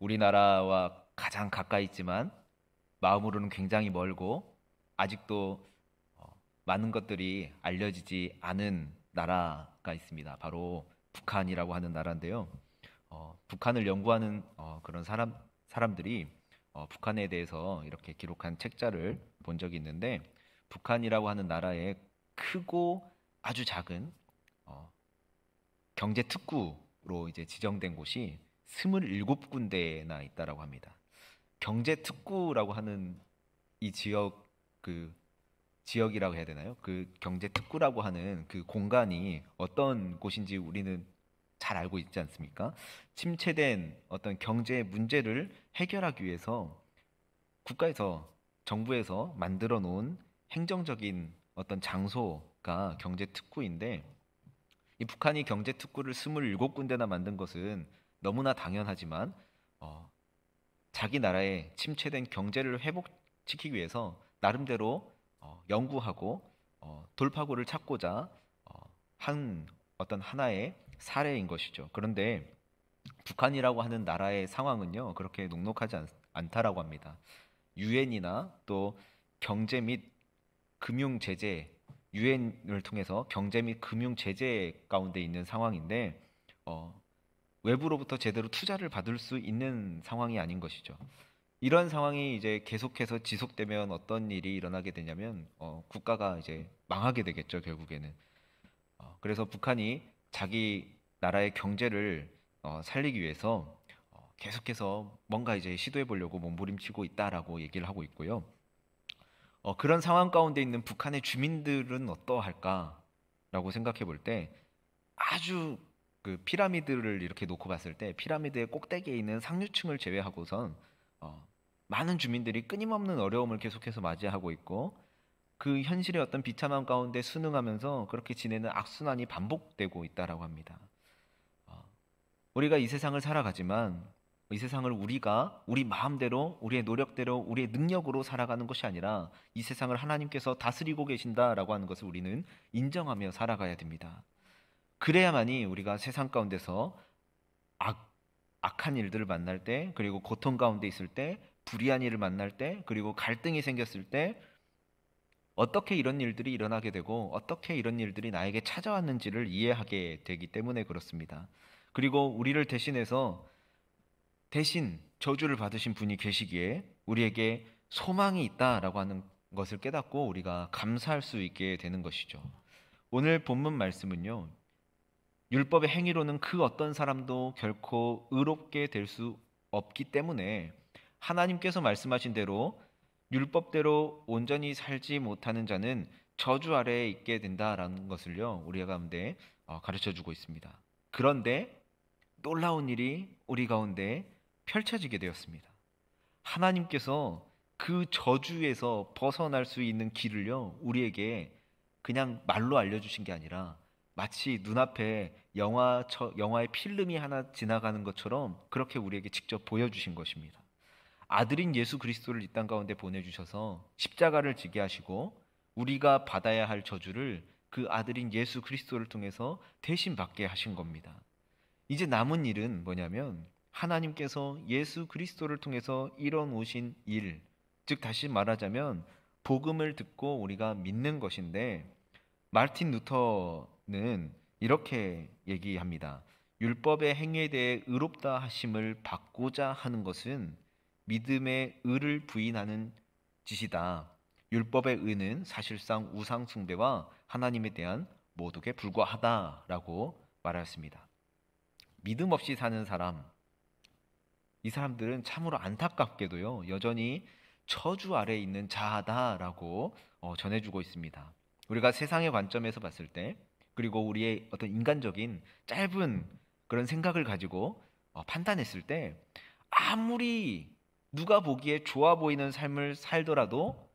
우리나라와 가장 가까이 있지만 마음으로는 굉장히 멀고 아직도 많은 것들이 알려지지 않은 나라가 있습니다. 바로 북한이라고 하는 나라인데요. 북한을 연구하는 그런 사람들이 북한에 대해서 이렇게 기록한 책자를 본 적이 있는데 북한이라고 하는 나라의 크고 아주 작은 어, 경제 특구로 이제 지정된 곳이 27군데나 있다라고 합니다. 경제 특구라고 하는 이 그 지역이라고 해야 되나요? 그 경제 특구라고 하는 그 공간이 어떤 곳인지 우리는 잘 알고 있지 않습니까? 침체된 어떤 경제 문제를 해결하기 위해서 국가에서 정부에서 만들어 놓은 행정적인 어떤 장소가 경제 특구인데 이 북한이 경제 특구를 27군데나 만든 것은 너무나 당연하지만 어, 자기 나라의 침체된 경제를 회복시키기 위해서 나름대로 연구하고 돌파구를 찾고자 한 어떤 하나의 사례인 것이죠. 그런데 북한이라고 하는 나라의 상황은요, 그렇게 녹록하지 않다라고 합니다. 유엔이나 또 경제 및 금융 제재, 유엔을 통해서 경제 및 금융 제재 가운데 있는 상황인데, 어, 외부로부터 제대로 투자를 받을 수 있는 상황이 아닌 것이죠. 이런 상황이 이제 계속해서 지속되면 어떤 일이 일어나게 되냐면 국가가 이제 망하게 되겠죠, 결국에는. 그래서 북한이 자기 나라의 경제를 살리기 위해서 계속해서 뭔가 이제 시도해 보려고 몸부림치고 있다라고 얘기를 하고 있고요. 그런 상황 가운데 있는 북한의 주민들은 어떠할까라고 생각해 볼 때 아주 그 피라미드를 이렇게 놓고 봤을 때 피라미드의 꼭대기에 있는 상류층을 제외하고선 어, 많은 주민들이 끊임없는 어려움을 계속해서 맞이하고 있고 그 현실의 어떤 비참함 가운데 순응하면서 그렇게 지내는 악순환이 반복되고 있다라고 합니다. 어, 우리가 이 세상을 살아가지만 이 세상을 우리가 우리 마음대로 우리의 노력대로 우리의 능력으로 살아가는 것이 아니라 이 세상을 하나님께서 다스리고 계신다라고 하는 것을 우리는 인정하며 살아가야 됩니다. 그래야만이 우리가 세상 가운데서 악, 악한 일들을 만날 때, 그리고 고통 가운데 있을 때, 불의한 일을 만날 때, 그리고 갈등이 생겼을 때, 어떻게 이런 일들이 일어나게 되고, 어떻게 이런 일들이 나에게 찾아왔는지를 이해하게 되기 때문에 그렇습니다. 그리고 우리를 대신해서 대신 저주를 받으신 분이 계시기에 우리에게 소망이 있다라고 하는 것을 깨닫고 우리가 감사할 수 있게 되는 것이죠. 오늘 본문 말씀은요, 율법의 행위로는 그 어떤 사람도 결코 의롭게 될 수 없기 때문에 하나님께서 말씀하신 대로 율법대로 온전히 살지 못하는 자는 저주 아래에 있게 된다라는 것을요, 우리 가운데 가르쳐 주고 있습니다. 그런데 놀라운 일이 우리 가운데 펼쳐지게 되었습니다. 하나님께서 그 저주에서 벗어날 수 있는 길을요, 우리에게 그냥 말로 알려주신 게 아니라 마치 눈앞에 영화의 필름이 하나 지나가는 것처럼 그렇게 우리에게 직접 보여주신 것입니다. 아들인 예수 그리스도를 이 땅 가운데 보내주셔서 십자가를 지게 하시고 우리가 받아야 할 저주를 그 아들인 예수 그리스도를 통해서 대신 받게 하신 겁니다. 이제 남은 일은 뭐냐면 하나님께서 예수 그리스도를 통해서 이뤄 놓으신 일, 즉 다시 말하자면 복음을 듣고 우리가 믿는 것인데 마르틴 루터는 이렇게 얘기합니다. 율법의 행위에 대해 의롭다 하심을 받고자 하는 것은 믿음의 의를 부인하는 짓이다. 율법의 의는 사실상 우상 숭배와 하나님에 대한 모독에 불과하다라고 말하였습니다. 믿음 없이 사는 사람, 이 사람들은 참으로 안타깝게도요, 여전히 저주 아래에 있는 자다라고 전해주고 있습니다. 우리가 세상의 관점에서 봤을 때, 그리고 우리의 어떤 인간적인 짧은 그런 생각을 가지고 판단했을 때, 아무리 누가 보기에 좋아 보이는 삶을 살더라도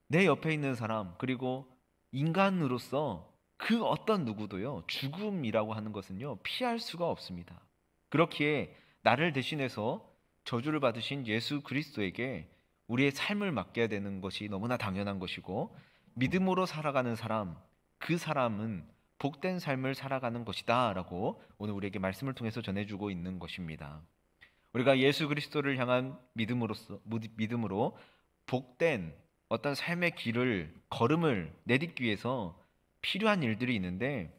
내 옆에 있는 사람, 그리고 인간으로서 그 어떤 누구도요, 죽음이라고 하는 것은요, 피할 수가 없습니다. 그렇기에 나를 대신해서 저주를 받으신 예수 그리스도에게 우리의 삶을 맡겨야 되는 것이 너무나 당연한 것이고, 믿음으로 살아가는 사람, 그 사람은 복된 삶을 살아가는 것이다 라고 오늘 우리에게 말씀을 통해서 전해주고 있는 것입니다. 우리가 예수 그리스도를 향한 믿음으로 복된 어떤 삶의 길을 걸음을 내딛기 위해서 필요한 일들이 있는데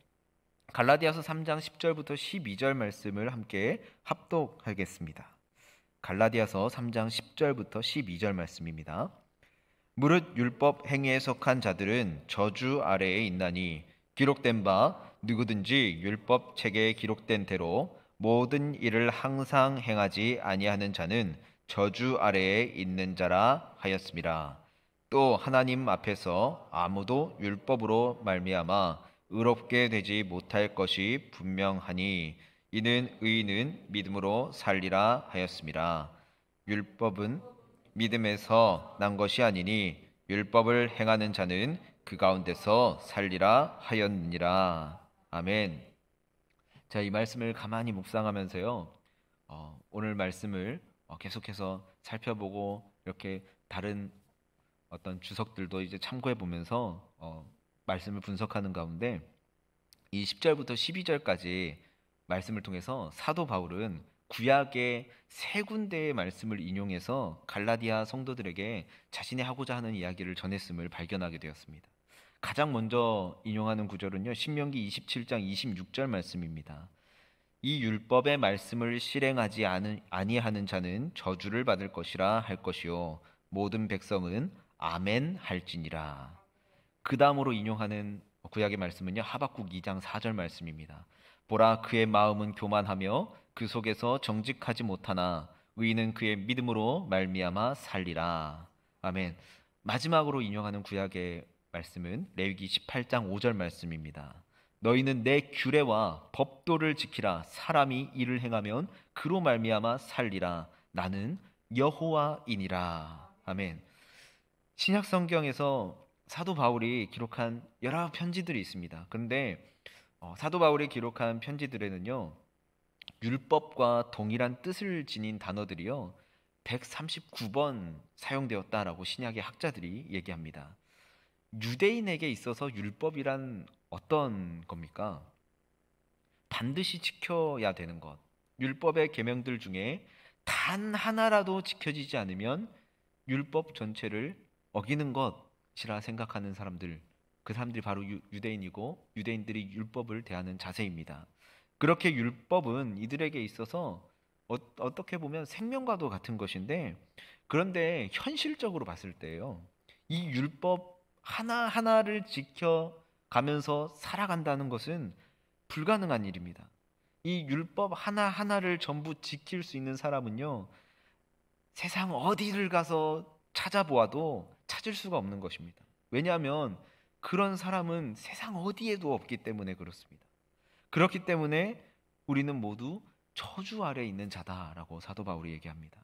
갈라디아서 3장 10절부터 12절 말씀을 함께 합독하겠습니다. 갈라디아서 3장 10절부터 12절 말씀입니다. 무릇 율법 행위에 속한 자들은 저주 아래에 있나니 기록된 바 누구든지 율법 책에 기록된 대로 모든 일을 항상 행하지 아니하는 자는 저주 아래에 있는 자라 하였습니다. 또 하나님 앞에서 아무도 율법으로 말미암아 의롭게 되지 못할 것이 분명하니 이는 의인은 믿음으로 살리라 하였습니다. 율법은 믿음에서 난 것이 아니니 율법을 행하는 자는 그 가운데서 살리라 하였느니라. 아멘. 자, 이 말씀을 가만히 묵상하면서요. 오늘 말씀을 계속해서 살펴보고 이렇게 다른 어떤 주석들도 이제 참고해 보면서 말씀을 분석하는 가운데 이 10절부터 12절까지 말씀을 통해서 사도 바울은 구약의 세 군데의 말씀을 인용해서 갈라디아 성도들에게 자신이 하고자 하는 이야기를 전했음을 발견하게 되었습니다. 가장 먼저 인용하는 구절은요, 신명기 27장 26절 말씀입니다. 이 율법의 말씀을 실행하지 아니하는 자는 저주를 받을 것이라 할 것이요 모든 백성은 아멘 할지니라. 그 다음으로 인용하는 구약의 말씀은요, 하박국 2장 4절 말씀입니다. 보라, 그의 마음은 교만하며 그 속에서 정직하지 못하나 의인은 그의 믿음으로 말미암아 살리라. 아멘. 마지막으로 인용하는 구약의 말씀은 레위기 18장 5절 말씀입니다. 너희는 내 규례와 법도를 지키라. 사람이 이를 행하면 그로 말미암아 살리라. 나는 여호와이니라. 아멘. 신약 성경에서 사도 바울이 기록한 여러 편지들이 있습니다. 그런데 사도 바울이 기록한 편지들에는요, 율법과 동일한 뜻을 지닌 단어들이요 139번 사용되었다라고 신약의 학자들이 얘기합니다. 유대인에게 있어서 율법이란 어떤 겁니까? 반드시 지켜야 되는 것. 율법의 계명들 중에 단 하나라도 지켜지지 않으면 율법 전체를 어기는 것이라 생각하는 사람들, 그 사람들이 바로 유대인이고 유대인들이 율법을 대하는 자세입니다. 그렇게 율법은 이들에게 있어서 어떻게 보면 생명과도 같은 것인데, 그런데 현실적으로 봤을 때요, 이 율법 하나하나를 지켜가면서 살아간다는 것은 불가능한 일입니다. 이 율법 하나하나를 전부 지킬 수 있는 사람은요, 세상 어디를 가서 찾아보아도 찾을 수가 없는 것입니다. 왜냐하면 그런 사람은 세상 어디에도 없기 때문에 그렇습니다. 그렇기 때문에 우리는 모두 저주 아래에 있는 자다라고 사도 바울이 얘기합니다.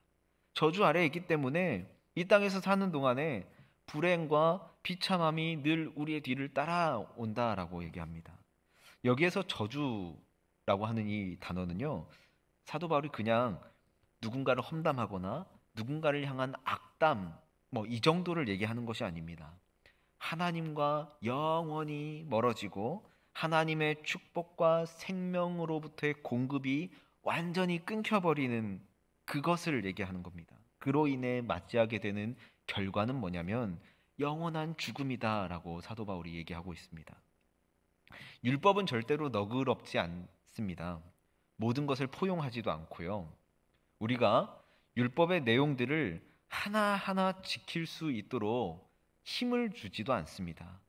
저주 아래에 있기 때문에 이 땅에서 사는 동안에 불행과 비참함이 늘 우리의 뒤를 따라온다라고 얘기합니다. 여기에서 저주라고 하는 이 단어는요, 사도 바울이 그냥 누군가를 험담하거나 누군가를 향한 악담 이 정도를 얘기하는 것이 아닙니다. 하나님과 영원히 멀어지고 하나님의 축복과 생명으로부터의 공급이 완전히 끊겨버리는 그것을 얘기하는 겁니다. 그로 인해 맞이하게 되는 결과는 뭐냐면 영원한 죽음이다라고 사도 바울이 얘기하고 있습니다. 율법은 절대로 너그럽지 않습니다. 모든 것을 포용하지도 않고요. 우리가 율법의 내용들을 하나하나 지킬 수 있도록 힘을 주지도 않습니다.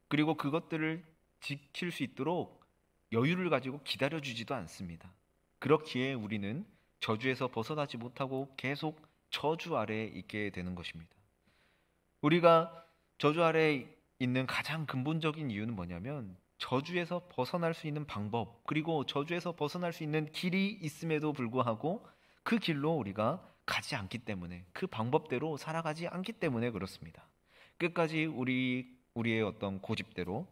그리고 그것들을 지킬 수 있도록 여유를 가지고 기다려주지도 않습니다. 그렇기에 우리는 저주에서 벗어나지 못하고 계속 저주 아래에 있게 되는 것입니다. 우리가 저주 아래에 있는 가장 근본적인 이유는 뭐냐면 저주에서 벗어날 수 있는 방법, 그리고 저주에서 벗어날 수 있는 길이 있음에도 불구하고 그 길로 우리가 가지 않기 때문에, 그 방법대로 살아가지 않기 때문에 그렇습니다. 끝까지 우리의 어떤 고집대로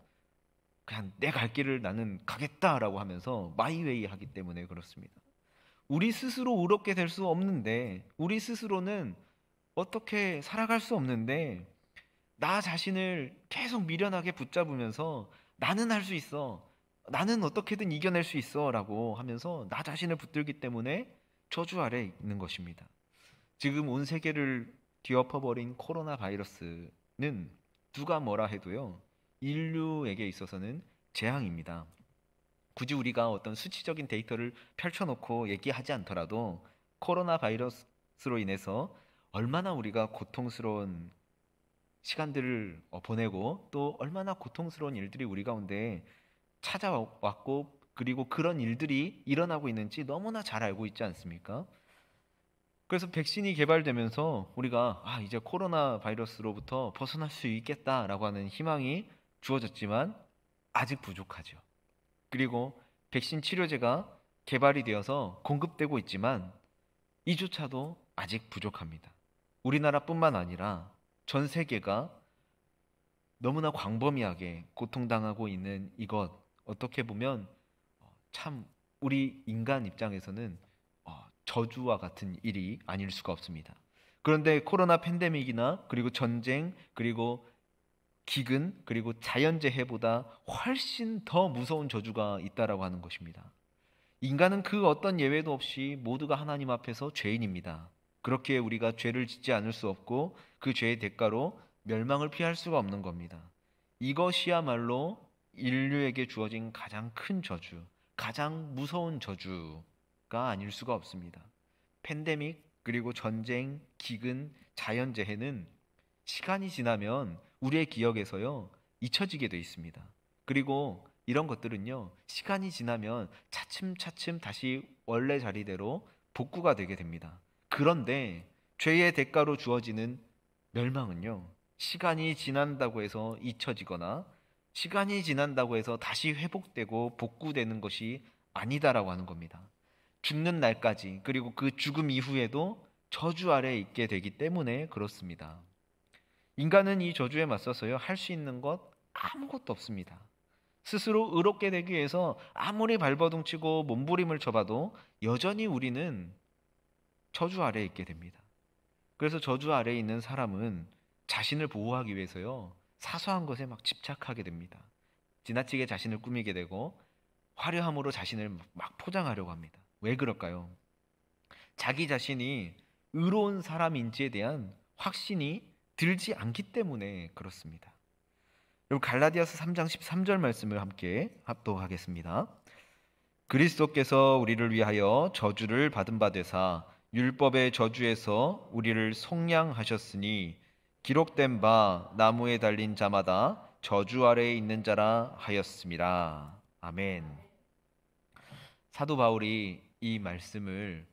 그냥 내 갈 길을 나는 가겠다라고 하면서 마이웨이 하기 때문에 그렇습니다. 우리 스스로 의롭게 될 수 없는데, 우리 스스로는 어떻게 살아갈 수 없는데 나 자신을 계속 미련하게 붙잡으면서 나는 할 수 있어, 나는 어떻게든 이겨낼 수 있어 라고 하면서 나 자신을 붙들기 때문에 저주 아래 있는 것입니다. 지금 온 세계를 뒤엎어버린 코로나 바이러스는 누가 뭐라 해도요, 인류에게 있어서는 재앙입니다. 굳이 우리가 어떤 수치적인 데이터를 펼쳐놓고 얘기하지 않더라도 코로나 바이러스로 인해서 얼마나 우리가 고통스러운 시간들을 보내고 또 얼마나 고통스러운 일들이 우리 가운데 찾아왔고 그리고 그런 일들이 일어나고 있는지 너무나 잘 알고 있지 않습니까? 그래서 백신이 개발되면서 우리가 이제 코로나 바이러스로부터 벗어날 수 있겠다라고 하는 희망이 주어졌지만 아직 부족하죠. 그리고 백신 치료제가 개발이 되어서 공급되고 있지만 이조차도 아직 부족합니다. 우리나라뿐만 아니라 전 세계가 너무나 광범위하게 고통당하고 있는 이것, 어떻게 보면 참 우리 인간 입장에서는 저주와 같은 일이 아닐 수가 없습니다. 그런데 코로나 팬데믹이나 그리고 전쟁 그리고 기근 그리고 자연재해보다 훨씬 더 무서운 저주가 있다라고 하는 것입니다. 인간은 그 어떤 예외도 없이 모두가 하나님 앞에서 죄인입니다. 그렇게 우리가 죄를 짓지 않을 수 없고 그 죄의 대가로 멸망을 피할 수가 없는 겁니다. 이것이야말로 인류에게 주어진 가장 큰 저주, 가장 무서운 저주가 아닐 수가 없습니다. 팬데믹, 그리고 전쟁, 기근, 자연재해는 시간이 지나면 우리의 기억에서요, 잊혀지게 돼 있습니다. 그리고 이런 것들은요, 시간이 지나면 차츰차츰 다시 원래 자리대로 복구가 되게 됩니다. 그런데 죄의 대가로 주어지는 멸망은요, 시간이 지난다고 해서 잊혀지거나 시간이 지난다고 해서 다시 회복되고 복구되는 것이 아니다라고 하는 겁니다. 죽는 날까지 그리고 그 죽음 이후에도 저주 아래에 있게 되기 때문에 그렇습니다. 인간은 이 저주에 맞서서요, 할 수 있는 것 아무것도 없습니다. 스스로 의롭게 되기 위해서 아무리 발버둥 치고 몸부림을 쳐봐도 여전히 우리는 저주 아래에 있게 됩니다. 그래서 저주 아래에 있는 사람은 자신을 보호하기 위해서요, 사소한 것에 막 집착하게 됩니다. 지나치게 자신을 꾸미게 되고 화려함으로 자신을 막 포장하려고 합니다. 왜 그럴까요? 자기 자신이 의로운 사람인지에 대한 확신이 들지 않기 때문에 그렇습니다. 여러분, 갈라디아서 3장 13절 말씀을 함께 합독하겠습니다. 그리스도께서 우리를 위하여 저주를 받은 바 되사 율법의 저주에서 우리를 속량하셨으니 기록된 바 나무에 달린 자마다 저주 아래에 있는 자라 하였습니다. 아멘. 사도 바울이 이 말씀을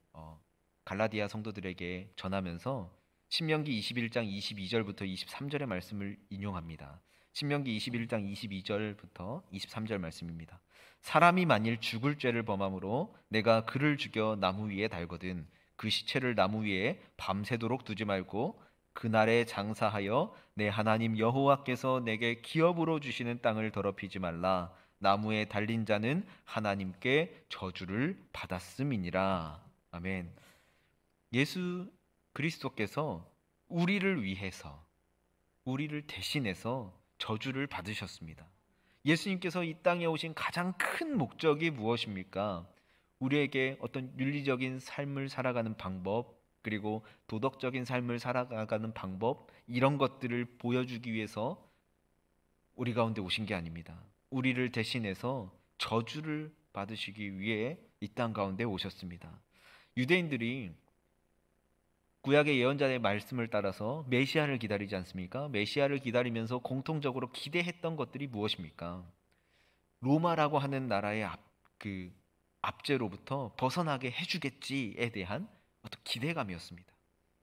갈라디아 성도들에게 전하면서 신명기 21장 22절부터 23절의 말씀을 인용합니다. 신명기 21장 22절부터 23절 말씀입니다. 사람이 만일 죽을 죄를 범함으로 내가 그를 죽여 나무 위에 달거든 그 시체를 나무 위에 밤새도록 두지 말고 그날에 장사하여 내 하나님 여호와께서 내게 기업으로 주시는 땅을 더럽히지 말라. 나무에 달린 자는 하나님께 저주를 받았음이니라. 아멘. 예수 그리스도께서 우리를 위해서, 우리를 대신해서 저주를 받으셨습니다. 예수님께서 이 땅에 오신 가장 큰 목적이 무엇입니까? 우리에게 어떤 윤리적인 삶을 살아가는 방법, 그리고 도덕적인 삶을 살아가는 방법, 이런 것들을 보여주기 위해서 우리 가운데 오신 게 아닙니다. 우리를 대신해서 저주를 받으시기 위해 이 땅 가운데 오셨습니다. 유대인들이 구약의 예언자의 말씀을 따라서 메시아를 기다리지 않습니까? 메시아를 기다리면서 공통적으로 기대했던 것들이 무엇입니까? 로마라고 하는 나라의 압제로부터 벗어나게 해주겠지에 대한 어떤 기대감이었습니다.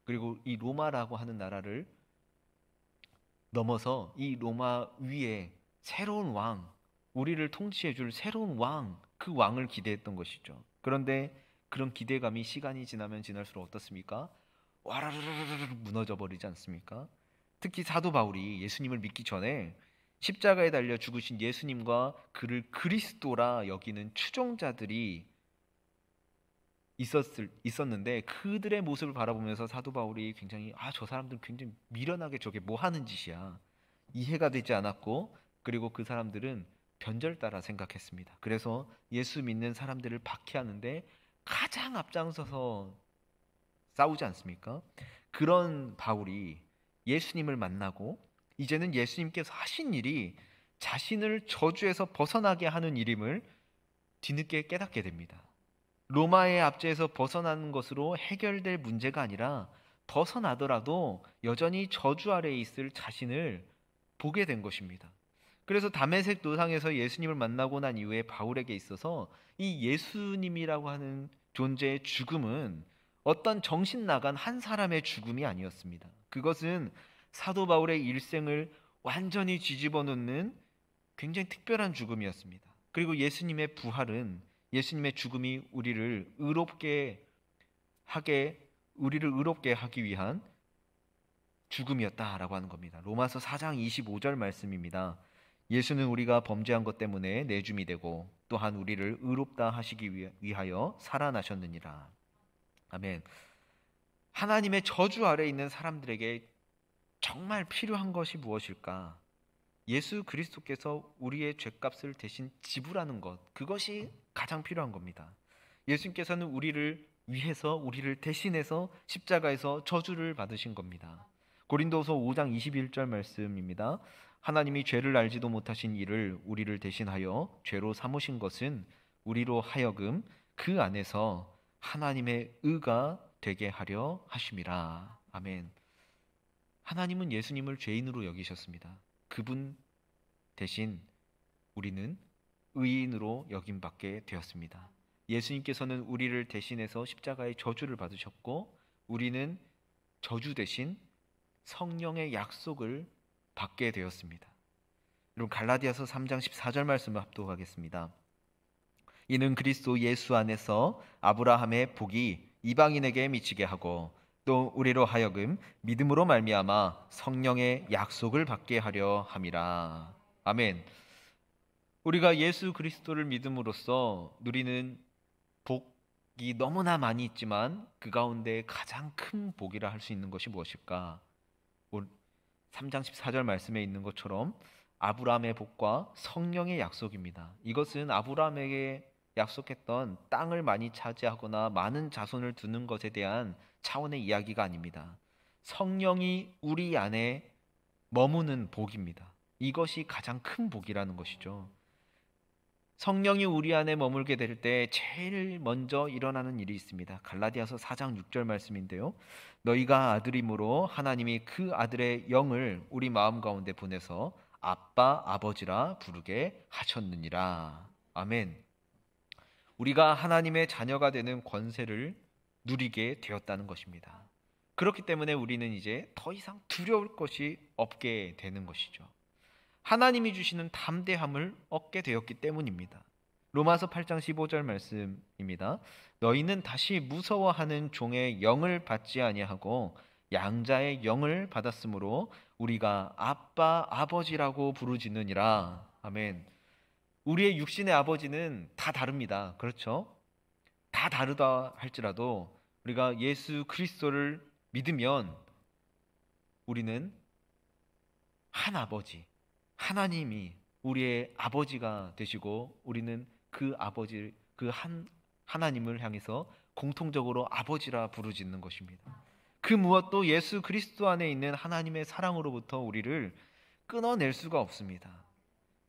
그리고 이 로마라고 하는 나라를 넘어서 이 로마 위에 새로운 왕, 우리를 통치해줄 새로운 왕, 그 왕을 기대했던 것이죠. 그런데 그런 기대감이 시간이 지나면 지날수록 어떻습니까? 와라르르르 무너져 버리지 않습니까? 특히 사도 바울이 예수님을 믿기 전에 십자가에 달려 죽으신 예수님과 그를 그리스도라 여기는 추종자들이 있었는데 그들의 모습을 바라보면서 사도 바울이 굉장히 저 사람들은 굉장히 미련하게 저게 뭐 하는 짓이야, 이해가 되지 않았고, 그리고 그 사람들은 변절따라 생각했습니다. 그래서 예수 믿는 사람들을 박해하는데 가장 앞장서서 싸우지 않습니까? 그런 바울이 예수님을 만나고 이제는 예수님께서 하신 일이 자신을 저주에서 벗어나게 하는 일임을 뒤늦게 깨닫게 됩니다. 로마의 압제에서 벗어나는 것으로 해결될 문제가 아니라 벗어나더라도 여전히 저주 아래에 있을 자신을 보게 된 것입니다. 그래서 다메섹 도상에서 예수님을 만나고 난 이후에 바울에게 있어서 이 예수님이라고 하는 존재의 죽음은 어떤 정신 나간 한 사람의 죽음이 아니었습니다. 그것은 사도 바울의 일생을 완전히 뒤집어 놓는 굉장히 특별한 죽음이었습니다. 그리고 예수님의 부활은 예수님의 죽음이 우리를 의롭게 하기 위한 죽음이었다라고 하는 겁니다. 로마서 4장 25절 말씀입니다. 예수는 우리가 범죄한 것 때문에 내줌이 되고 또한 우리를 의롭다 하시기 위하여 살아나셨느니라. 아멘. 하나님의 저주 아래에 있는 사람들에게 정말 필요한 것이 무엇일까? 예수 그리스도께서 우리의 죄값을 대신 지불하는 것, 그것이 가장 필요한 겁니다. 예수님께서는 우리를 위해서, 우리를 대신해서 십자가에서 저주를 받으신 겁니다. 고린도서 5장 21절 말씀입니다. 하나님이 죄를 알지도 못하신 이를 우리를 대신하여 죄로 삼으신 것은 우리로 하여금 그 안에서 하나님의 의가 되게 하려 하심이라. 아멘. 하나님은 예수님을 죄인으로 여기셨습니다. 그분 대신 우리는 의인으로 여김받게 되었습니다. 예수님께서는 우리를 대신해서 십자가의 저주를 받으셨고 우리는 저주 대신 성령의 약속을 받게 되었습니다. 여러분 갈라디아서 3장 14절 말씀을 합독하겠습니다. 이는 그리스도 예수 안에서 아브라함의 복이 이방인에게 미치게 하고 또 우리로 하여금 믿음으로 말미암아 성령의 약속을 받게 하려 함이라. 아멘. 우리가 예수 그리스도를 믿음으로써 누리는 복이 너무나 많이 있지만 그 가운데 가장 큰 복이라 할 수 있는 것이 무엇일까? 3장 14절 말씀에 있는 것처럼 아브라함의 복과 성령의 약속입니다. 이것은 아브라함에게 약속했던 땅을 많이 차지하거나 많은 자손을 두는 것에 대한 차원의 이야기가 아닙니다. 성령이 우리 안에 머무는 복입니다. 이것이 가장 큰 복이라는 것이죠. 성령이 우리 안에 머물게 될 때 제일 먼저 일어나는 일이 있습니다. 갈라디아서 4장 6절 말씀인데요. 너희가 아들임으로 하나님이 그 아들의 영을 우리 마음 가운데 보내서 아빠 아버지라 부르게 하셨느니라. 아멘. 우리가 하나님의 자녀가 되는 권세를 누리게 되었다는 것입니다. 그렇기 때문에 우리는 이제 더 이상 두려울 것이 없게 되는 것이죠. 하나님이 주시는 담대함을 얻게 되었기 때문입니다. 로마서 8장 15절 말씀입니다. 너희는 다시 무서워하는 종의 영을 받지 아니하고 양자의 영을 받았으므로 우리가 아빠 아버지라고 부르짖느니라. 아멘. 우리의 육신의 아버지는 다 다릅니다. 그렇죠? 다 다르다 할지라도 우리가 예수 그리스도를 믿으면 우리는 한 아버지, 하나님이 우리의 아버지가 되시고 우리는 그 아버지, 하나님을 향해서 공통적으로 아버지라 부르짖는 것입니다. 그 무엇도 예수 그리스도 안에 있는 하나님의 사랑으로부터 우리를 끊어낼 수가 없습니다.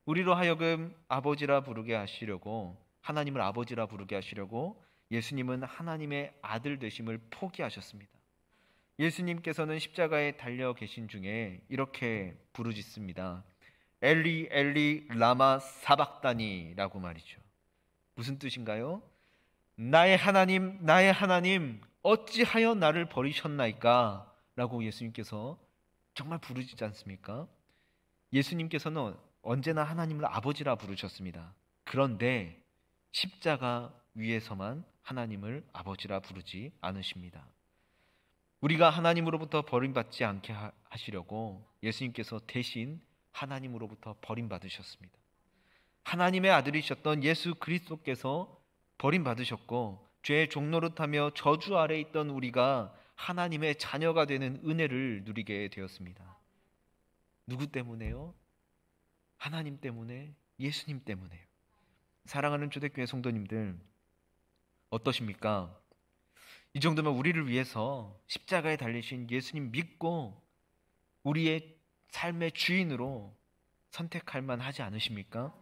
우리로 하여금 아버지라 부르게 하시려고, 하나님을 아버지라 부르게 하시려고 예수님은 하나님의 아들 되심을 포기하셨습니다. 예수님께서는 십자가에 달려 계신 중에 이렇게 부르짖습니다. 엘리 엘리 라마 사박다니라고 말이죠. 무슨 뜻인가요? 나의 하나님 어찌하여 나를 버리셨나이까? 라고 예수님께서 정말 부르짖지 않습니까? 예수님께서는 언제나 하나님을 아버지라 부르셨습니다. 그런데 십자가 위에서만 하나님을 아버지라 부르지 않으십니다. 우리가 하나님으로부터 버림받지 않게 하시려고 예수님께서 대신 하나님으로부터 버림받으셨습니다. 하나님의 아들이셨던 예수 그리스도께서 버림받으셨고 죄의 종노릇하며 저주 아래 있던 우리가 하나님의 자녀가 되는 은혜를 누리게 되었습니다. 누구 때문에요? 하나님 때문에, 예수님 때문에요. 사랑하는 초대교회 성도님들, 어떠십니까? 이 정도면 우리를 위해서 십자가에 달리신 예수님 믿고 우리의 삶의 주인으로 선택할 만하지 않으십니까?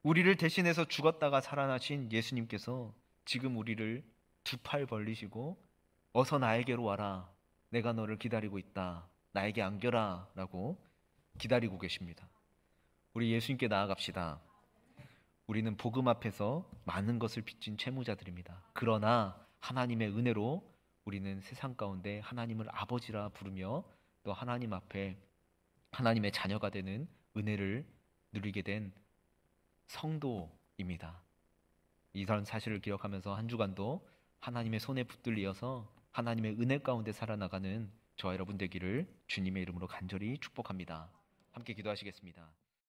우리를 대신해서 죽었다가 살아나신 예수님께서 지금 우리를 두 팔 벌리시고 어서 나에게로 와라. 내가 너를 기다리고 있다. 나에게 안겨라. 라고 기다리고 계십니다. 우리 예수님께 나아갑시다. 우리는 복음 앞에서 많은 것을 빚진 채무자들입니다. 그러나 하나님의 은혜로 우리는 세상 가운데 하나님을 아버지라 부르며 또 하나님 앞에 하나님의 자녀가 되는 은혜를 누리게 된 성도입니다. 이런 사실을 기억하면서 한 주간도 하나님의 손에 붙들리어서 하나님의 은혜 가운데 살아나가는 저와 여러분 되기를 주님의 이름으로 간절히 축복합니다. 함께 기도하시겠습니다.